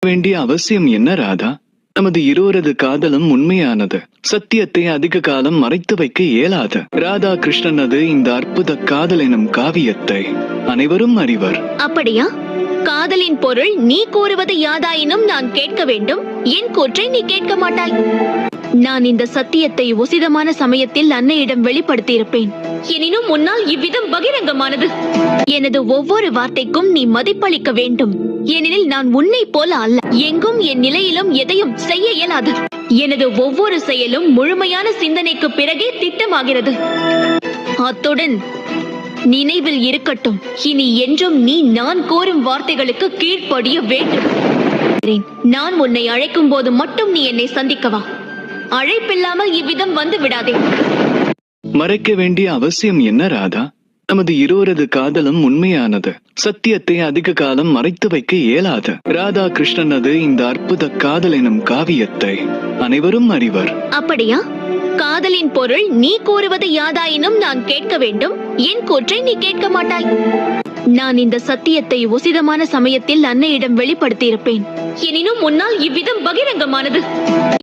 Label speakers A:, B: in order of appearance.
A: வேண்டிய அவசியம் என்ன ராதா? நமது இருவரது காதலும் உண்மையானது. சத்தியத்தை அதிக காலம் மறைத்து வைக்க இயலாது. ராதா கிருஷ்ணனது இந்த அற்புத காதல் எனும் காவியத்தை அனைவரும் அறிவர்.
B: அப்படியா? காதலின் பொருள் நீ கூறுவது யாதாயினும் நான் கேட்க வேண்டும், என் கூற்றை நீ கேட்க மாட்டாய். நான் இந்த சத்தியத்தை உசிதமான சமயத்தில் அன்னையிடம் வெளிப்படுத்தியிருப்பேன். எனினும் முன்னால் இவ்விதம் பகிரங்கமானது. எனது ஒவ்வொரு வார்த்தைக்கும் நீ மதிப்பளிக்க வேண்டும். ஏனெனில் நான் உன்னை போல அல்ல. எங்கும் என் நிலையிலும் எதையும் செய்ய இயலாது. எனது ஒவ்வொரு செயலும் முழுமையான சிந்தனைக்கு பிறகே திட்டமாகிறது. அத்துடன் நினைவில் இருக்கட்டும், இனி என்றும் நீ நான் கூறும் வார்த்தைகளுக்கு கீழ்ப்படிய வேண்டும். நான் உன்னை அழைக்கும் போது மட்டும் நீ என்னை சந்திக்கவா? அழைப்பில்லாமல் இவ்விதம் வந்து விடாதே.
A: மறைக்க வேண்டிய அவசியம் என்ன ராதா? நமது இருவரது காதலும் உண்மையானது. சத்தியத்தை அதிக காலம் மறைத்து வைக்க இயலாது. ராதா கிருஷ்ணனது இந்த அற்புத காதல் எனும் காவியத்தை அனைவரும் அறிவர்.
B: அப்படியா? காதலின் பொருள் நீ கூறுவது யாதாயினும் நான் கேட்க வேண்டும், என் கூற்றை நீ கேட்க மாட்டாய். நான் இந்த சத்தியத்தை உசிதமான சமயத்தில் அன்னையிடம் வெளிப்படுத்தியிருப்பேன். எனினும் முன்னால் இவ்விதம் பகிரங்கமானது.